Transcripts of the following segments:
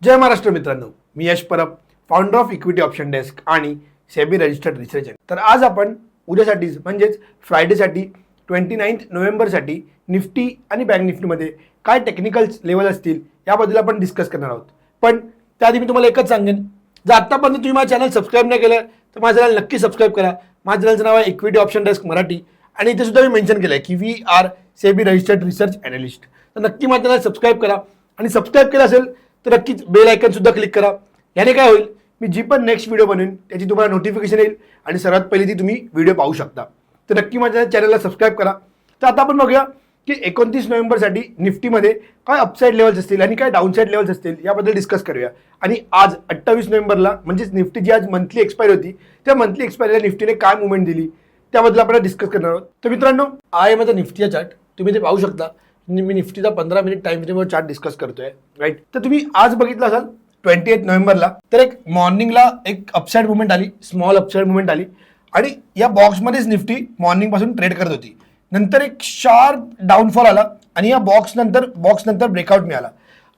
जय महाराष्ट्र मित्रांनो, मी Yash Parab, founder of equity option desk आणि सेबी रजिस्टर्ड रिसर्च. तर आज आपण उद्यासाठी म्हणजेच फ्रायडेसाठी 29 नोव्हेंबरसाठी निफ्टी आणि बँक निफ्टीमध्ये काय टेक्निकल लेवल असतील याबद्दल आपण डिस्कस करणार आहोत. पण त्याआधी मी तुम्हाला एकच सांगेन, जर आत्तापर्यंत तुम्ही माझं चॅनल सबस्क्राईब नाही केलं तर माझं चॅनल नक्की सबस्क्राईब करा. माझ्या चॅनलचं नाव आहे इक्विटी ऑप्शन डेस्क मराठी आणि इथे सुद्धा मी मेन्शन केलं आहे की we are SEBI registered research analyst. तर नक्की माझं चॅनल सबस्क्राईब करा आणि सबस्क्राईब केलं असेल तर नक्कीच बेल आयकन सुद्धा क्लिक करा. याने काय होईल, मी जी पण नेक्स्ट व्हिडिओ बनवेन त्याची तुम्हाला नोटिफिकेशन येईल आणि सर्वात पहिली ती तुम्ही व्हिडिओ पाहू शकता. तर नक्की माझ्या चॅनलला सबस्क्राईब करा. तर आता आपण बघूया की 29 नोव्हेंबरसाठी निफ्टीमध्ये काय अपसाईड लेवल्स असतील आणि काय डाऊनसाईड लेवल्स असतील याबद्दल डिस्कस करूया. आणि आज 28 नोव्हेंबरला म्हणजेच निफ्टीची आज मंथली एक्सपायरी होती, त्या मंथली एक्सपायरीला निफ्टीने काय मुवमेंट दिली त्याबद्दल आपण डिस्कस करणार आहोत. तर मित्रांनो, आहे माझा निफ्टीचा चार्ट, तुम्ही ते पाहू शकता. मी निफ्टीचा 15 मिनिट टाइम फ्रेमवर चार्ट डिस्कस करतोय, राईट. तर तुम्ही आज बघितलं असाल 28 नोव्हेंबरला, तर एक मॉर्निंगला एक अपसाईड मुवमेंट आली, स्मॉल अपसाईड मुवमेंट आली आणि या बॉक्समध्येच निफ्टी मॉर्निंग पासून ट्रेड करत होती. नंतर एक शार्प डाऊनफॉल आला आणि या बॉक्स नंतर ब्रेकआउट मिळाला.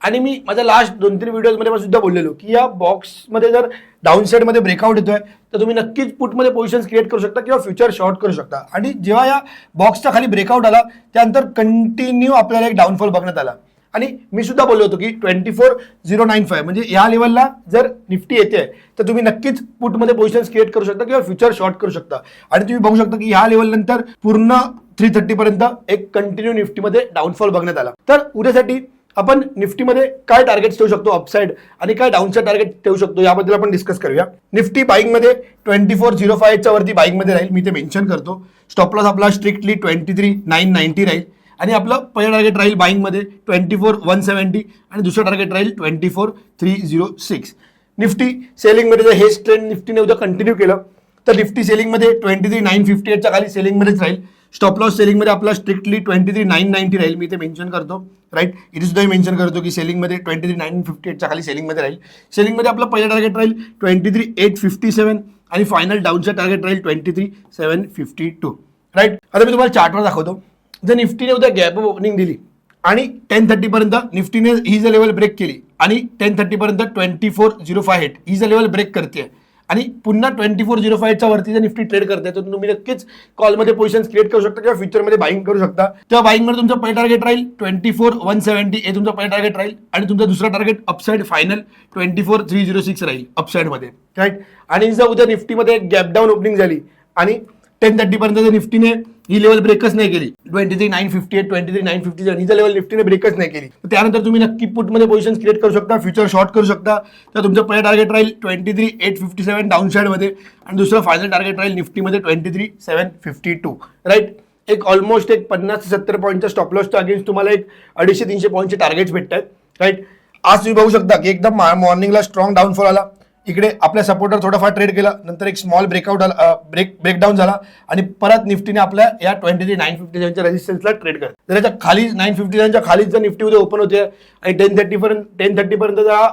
आणि मी माझ्या लास्ट 2-3 व्हिडिओजमध्ये सुद्धा बोललेलो की या बॉक्समध्ये जर डाऊन साईडमध्ये ब्रेकआउट येतोय तर तुम्ही नक्कीच पुटमध्ये पोझिशन्स क्रिएट करू शकता किंवा फ्युचर शॉर्ट करू शकता. आणि जेव्हा या बॉक्सच्या खाली ब्रेकआउट आला त्यानंतर कंटिन्यू आपल्याला एक डाऊनफॉल बघण्यात आला. आणि मी सुद्धा बोललो होतो की 24,095 म्हणजे या लेवलला जर निफ्टी येते तर तुम्ही नक्कीच पुटमध्ये पोझिशन्स क्रिएट करू शकता किंवा फ्युचर शॉर्ट करू शकता. आणि तुम्ही बघू शकता की ह्या लेवल नंतर पूर्ण 330 पर्यंत एक कंटिन्यू निफ्टीमध्ये डाऊनफॉल बघण्यात आला. तर उद्यासाठी आपण निफ्टीमध्ये काय टार्गेट ठेवू शकतो अपसाईड आणि काय डाऊनसाईड टार्गेट ठेवू शकतो याबद्दल आपण डिस्कस करूया. निफ्टी बाईंगमध्ये 24,058च्या वरती बाईंगमध्ये राहील, मी ते मेन्शन करतो. स्टॉप लॉस आपला स्ट्रिक्टली 23,990 राहील आणि आपलं पहिलं टार्गेट राहील बाईंगमध्ये 24,170 आणि दुसरं टार्गेट राहील 24,306. निफ्टी सेलिंगमध्ये जर हेच ट्रेंड निफ्टीने उद्या कंटिन्यू केलं तर निफ्टी सेलिंगमध्ये 23,958च्या खाली सेलिंगमध्येच राहील. स्टॉप लॉस सेलिंगमध्ये आपला स्ट्रिक्टली 23,990 राहील, मी ते मेन्शन करतो, राईट. इथे सुद्धा मेन्शन करतो की सेलिंगमध्ये 23,958च्या खाली सेलिंगमध्ये राहील. सेलिंगमध्ये आपलं पहिलं टार्गेट राहील 23,857 आणि फायनल डाऊनचं टार्गेट राहील 23,752, राईट. आता मी तुम्हाला चार्टवर दाखवतो. जर निफ्टीने उद्या गॅप ओपनिंग दिली आणि 10:30 पर्यंत निफ्टीने ही जर लेवल ब्रेक केली आणि 10:30 पर्यंत 24,058 ही जर लेवल ब्रेक करते आणि पुन्हा 24,058च्या वरती जर निफ्टी ट्रेड करते तर तुम्ही नक्कीच कॉलमध्ये पोझिशन्स क्रिएट करू शकता किंवा फ्युचरमध्ये बाईंग करू शकता. तेव्हा बाईंगमध्ये तुमचं पहिलं टार्गेट राहील 24,170 हे तुमचं पहिलं टार्गेट राहील आणि तुमचं दुसरं टार्गेट अपसाईड फायनल 24,306 राहील अपसाईडमध्ये, राईट. आणि जर उद्या निफ्टीमध्ये गॅप डाऊन ओपनिंग झाली आणि 10:30 पर्यंत जर निफ्टीने ही लेवल ब्रेकच नाही केली 23,958 23,957 ही जर लेवल निफ्टीने ब्रेकच नाही केली तर त्यानंतर तुम्ही नक्की पुटमध्ये पोझिशन क्रिएट करू शकता, फ्युचर शॉर्ट करू शकता. तर तुमचं पहिलं टार्गेट राहील 23,857 डाऊन साईडमध्ये आणि दुसरं फायनल टार्गेट राहील निफ्टीमध्ये 23,752, राईट. एक ऑलमोस्ट एक 50 ते 70 पॉईंटच्या स्टॉप लॉसच्या अगेन्स्ट तुम्हाला एक 250-300 पॉईंटचे टार्गेट्स भेटतात, राईट. आज तुम्ही बघू शकता की एकदम मॉर्निंगला स्ट्रॉंग डाऊनफॉल आला, इकडे आपल्या सपोर्टर थोडाफार ट्रेड केला, नंतर एक स्मॉल ब्रेकआउट आला, ब्रेकडाऊन झाला आणि परत निफ्टीने आपल्या या 23,957च्या रेजिस्टन्सला ट्रेड केला. तर याच्या खाली 957च्या खालीच जर निफ्टी उद्या ओपन होते आणि 10:30 पर्यंत जर हा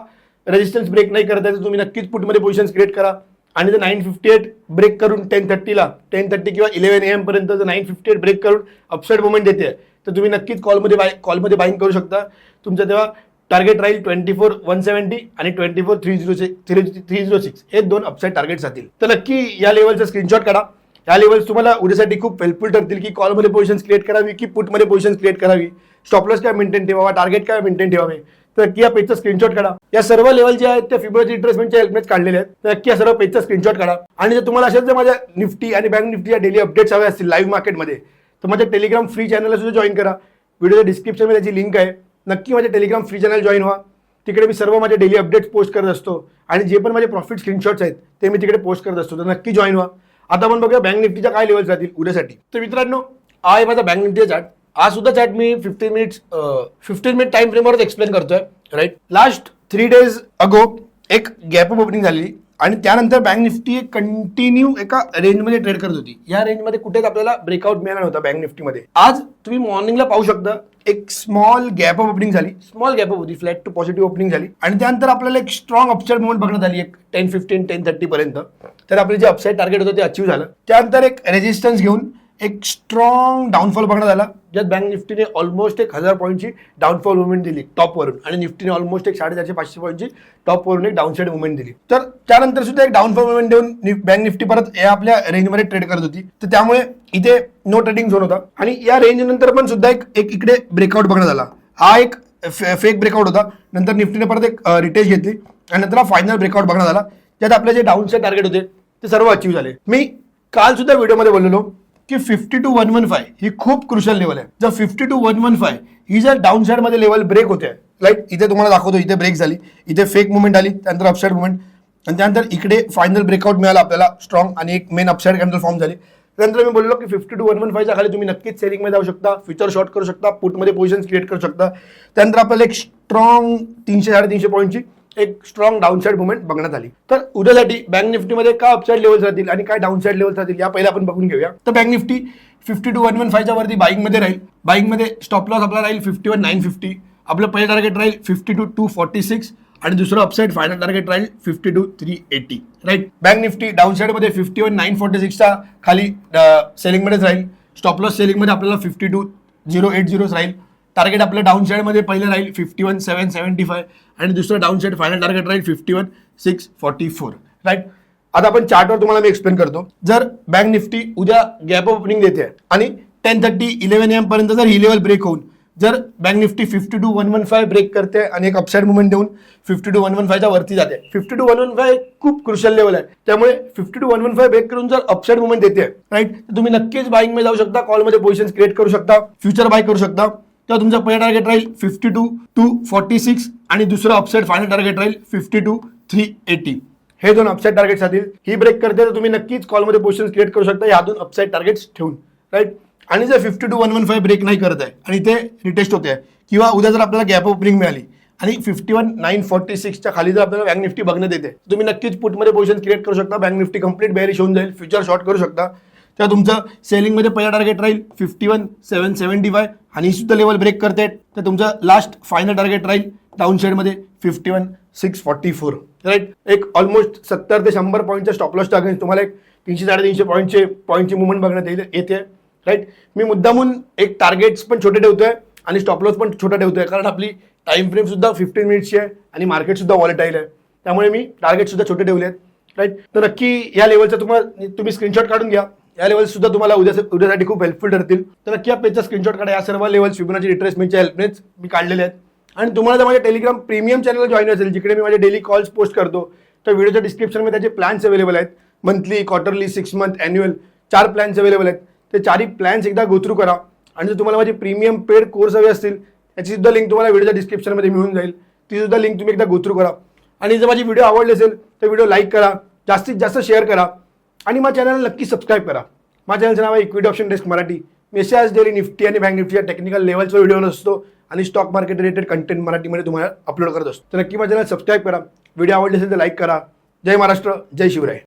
रेजिस्टन्स ब्रेक नाही करत आहे तर तुम्ही नक्कीच पुटमध्ये पोझिशन्स क्रिएट करा. आणि जर 958 ब्रेक करून 10:30 किंवा 11 AM पर्यंत जर 958 ब्रेक करून अपसाईड मुवमेंट देते तर तुम्ही नक्कीच कॉलमध्ये बाईंग करू शकता. तुमचं तेव्हा टार्गेट राहील 24,170 आणि 24,306 हे 2 अपसाईड टार्गेट्स असतील. तर नक्की या लेवलचा स्क्रीनशॉट काढा. या लेवल्स तुम्हाला उद्यासाठी खूप हेल्पफुल ठरतील की कॉलमध्ये पोझिशन्स क्रिएट करावी की पुटमध्ये पोझिशन्स क्रिएट करावी, स्टॉप लॉस काय मेंटेन ठेवावा, टार्गेट काय मेंटेन ठेवावे. तर नक्की या पेजचा स्क्रीनशॉट काढा. या सर्व लेवल जे आहेत त्या फिबोनाची रिट्रेसमेंटच्या हेल्पनेच काढलेले आहेत. तर नक्की या सर्व पेजचा स्क्रीनशॉट काढा. आणि जर तुम्हाला अशाच जर माझ्या निफ्टी आणि बँक निफ्टीच्या डेली अपडेट्स हवे असतील लाईव्ह मार्केटमध्ये तर माझ्या टेलिग्राम फ्री चॅनलला सुद्धा जॉईन करा. व्हिडिओच्या डिस्क्रिप्शनमध्ये त्याची लिंक आहे, नक्की माझ्या टेलिग्राम फ्री चॅनल जॉईन व्हा. तिकडे मी सर्व माझे डेली अपडेट्स पोस्ट करत असतो आणि जे पण माझे प्रॉफिट स्क्रीनशॉट्स आहेत ते मी तिकडे पोस्ट करत असतो, तर नक्की जॉईन व्हा. आता आपण बघूया बँक निफ्टीच्या काय लेवल्स राहतील उद्यासाठी. तर मित्रांनो, आहे माझा बँक निफ्टीचा चार्ट. आज सुद्धा चार्ट मी 15 मिनिट टाइम फ्रेमवरच एक्सप्लेन करतोय, राईट. लास्ट 3 days अगो एक गॅप अप ओपनिंग झाली आणि त्यानंतर बँक निफ्टी कंटिन्यू एका रेंजमध्ये ट्रेड करत होती. या रेंजमध्ये कुठेच आपल्याला ब्रेकआउट मिळाला नव्हता बँक निफ्टीमध्ये. आज तुम्ही मॉर्निंगला पाहू शकता एक स्मॉल गॅप अप ओपनिंग झाली, स्मॉल गॅप अप होती, फ्लॅट टू पॉझिटिव्ह ओपनिंग झाली आणि त्यानंतर आपल्याला एक स्ट्रॉंग अपसाईड मुवमेंट बघण्यात आली एक 10:15 10:30 पर्यंत. तर आपले जे अपसाईड टार्गेट होतं ते अचीव्ह झालं. त्यानंतर एक रेजिस्टन्स घेऊन एक स्ट्रॉंग डाऊनफॉल बघण्यात आला, ज्यात बँक निफ्टीने ऑलमोस्ट 1000 पॉईंटची डाऊनफॉल मुवमेंट दिली टॉपवरून आणि निफ्टीने ऑलमोस्ट 450-500 पॉईंटची टॉपवरून एक डाऊनसाईड मुवमेंट दिली. तर त्यानंतर सुद्धा एक डाऊनफॉल मुवमेंट देऊन बँक निफ्टी परत या आपल्या रेंजमध्ये ट्रेड करत होती. तर त्यामुळे इथे नो ट्रेडिंग झोन होता आणि या रेंज नंतर पण सुद्धा एक इकडे ब्रेकआउट बघण्यात आला. हा एक फेक ब्रेकआउट होता. नंतर निफ्टीने परत एक रिटेस्ट घेतली आणि नंतर हा फायनल ब्रेकआउट बघण्यात आला, ज्यात आपले जे डाऊनसाईड टार्गेट होते ते सर्व अचीव झाले. मी काल सुद्धा व्हिडिओमध्ये बोललेलो की 52-115 ही खूप क्रुशियल लेवल आहे. जर 52-115 ही जर डाऊन साइड मध्ये लेवल ब्रेक होते, राईट, इथे तुम्हाला दाखवतो, इथे ब्रेक झाली, इथे फेक मुवमेंट आली, त्यानंतर अपसाइड मुवमेंट आणि त्यानंतर इकडे फायनल ब्रेकआउट मिळाला आपल्याला स्ट्रॉंग आणि एक मेन अपसाइड कॅन्डल फॉर्म झाली. त्यानंतर मी बोललो की 52-115 च्या खाली तुम्ही नक्कीच सेलिंगमध्ये जाऊ शकता, फ्युचर शॉर्ट करू शकता, पुटमध्ये पोझिशन क्रिएट करू शकता. त्यानंतर आपल्याला एक स्ट्रॉंग 300-350 पॉईंटची एक स्ट्रॉंग डाऊनसाइड मुवमेंट बघण्यात आली. तर उद्यासाठी बँक निफ्टीमध्ये काय अपसाइड लेवल्स राहतील आणि काय डाऊनसाइड लेवल्स राहतील या पहिला आपण बघून घेऊया. तर बँक निफ्टी 52-115 च्या वरती बाईंगमध्ये राहील. बाईंगमध्ये स्टॉप लॉस आपला राहील 51-950. आपलं पहिलं टार्गेट राहील 52-246 आणि दुसरं अपसाइड फायनल टार्गेट राहील 52-380. राईट. बँक निफ्टी डाऊनसाइडमध्ये 51-946 च्या खाली सेलिंगमध्येच राहील. स्टॉप लॉस सेलिंगमध्ये आपल्याला 52-080 राहील. टार्गेट आपलं डाऊन साईडमध्ये पहिलं राहील 51-775 आणि दुसरं डाऊन साईड फायनल टार्गेट राहील 51-644. राईट. आता आपण चार्टवर तुम्हाला मी एक्सप्लेन करतो. जर बँक निफ्टी उद्या गॅप ओपनिंग देते आणि 10:30-11 AM पर्यंत जर ही लेवल ब्रेक होऊन जर बँक निफ्टी 52-115 ब्रेक करते आणि एक अपसाइड मुवमेंट देऊन 52-115 च्या वरती जाते. 52-115 खूप क्रुशियल लेवल आहे, त्यामुळे 52-115 ब्रेक करून जर अपसाइड मुवमेंट देते, राईट, तर तुम्ही नक्कीच बाईंग मध्ये जाऊ शकता, कॉलमध्ये पोझिशन क्रिएट करू शकता, फ्युचर बाय करू शकता. तेव्हा तुमचं पहिलं टार्गेट राहील 52-246 आणि दुसरं अपसाइड फायनल टार्गेट राहील 52-380. हे दोन अपसाइड टार्गेट्स असतील. ही ब्रेक करते तर तुम्ही नक्कीच कॉलमध्ये पोझिशन क्रिएट करू शकता या दोन अपसाइड टार्गेट्स ठेवून. राईट. आणि जर 52-115 ब्रेक नाही करत आहे आणि ते रिटेस्ट होते आहे किंवा उद्या जर आपल्याला गॅप ओपनिंग मिळाली आणि 51-946 च्या खाली जर आपल्याला बँक निफ्टी बघण्यात येते, तुम्ही नक्कीच पुटमध्ये पोझिशन क्रिएट करू शकता. बँक निफ्टी कंप्लीट बेअरिश होऊन जाईल, फ्युचर शॉर्ट करू शकता. तेव्हा तुमचं सेलिंगमध्ये पहिला टार्गेट राहील 51-775 आणि ही सुद्धा लेवल ब्रेक करते तर तुमचं लास्ट फायनल टार्गेट राहील डाऊन साईडमध्ये 51-644. राईट. एक ऑलमोस्ट 70 ते 100 पॉईंटच्या स्टॉप लॉस टार्गेट तुम्हाला एक 300-350 पॉईंटची मुवमेंट बघण्यात येते. राईट. मी मुद्दामून एक टार्गेट्स पण छोटे ठेवतोय आणि स्टॉप लॉस पण छोटा ठेवतोय, कारण आपली टाइम फ्रेम सुद्धा 15 मिनिट्सची आहे आणि मार्केट सुद्धा वॉलेटाईल आहे, त्यामुळे मी टार्गेट सुद्धा छोटे ठेवले आहेत. राईट. तर नक्की या लेवलचा तुम्ही स्क्रीनशॉट काढून घ्या. या लेवल सुद्धा तुम्हाला उद्यासाठी खूप हेल्पफुल ठरतील. तर नक्की या पेजचा स्क्रीनशॉट काढा. या सर्व लेवल्स फिबोनाची रिट्रेसमेंटच्या हेल्पनेच मी काढलेले आहेत. आणि तुम्हाला जर माझ्या टेलिग्राम प्रीमियम चॅनल जॉईन असेल, जिकडे मी माझे डेली कॉल्स पोस्ट करतो, तर व्हिडिओच्या डिस्क्रिप्शनमध्ये त्याचे प्लॅन्स अवेलेबल आहेत. Monthly, quarterly, 6 month, annual 4 plans available आहेत. ते 4ही प्लॅन्स एकदा गो थ्रू करा. आणि जर तुम्हाला माझे प्रीमियम पेड कोर्स हवे असतील, त्याची सुद्धा लिंक तुम्हाला व्हिडिओच्या डिस्क्रिप्शनमध्ये मिळून जाईल. ती सुद्धा लिंक तुम्ही एकदा गो थ्रू करा. आणि जर माझी व्हिडिओ आवडली असेल तर व्हिडिओ लाईक करा, जास्तीत जास्त शेअर करा आणि माझ्या चॅनलला नक्की सबस्क्राईब करा. माझ्या चॅनलचं नाव आहे इक्विटी ऑप्शन डेस्क मराठी. मी अशाच डेली निफ्टी आणि बँक निफ्टीच्या टेक्निकल लेवलचा व्हिडिओ असतो आणि स्टॉक मार्केट रिलेटेड कंटेंट मराठीमध्ये तुम्हाला अपलोड करत असतो. तर नक्की माझ्या चॅनल सबस्क्राईब करा. व्हिडिओ आवडले असेल तर लाईक करा. जय महाराष्ट्र, जय शिवराय.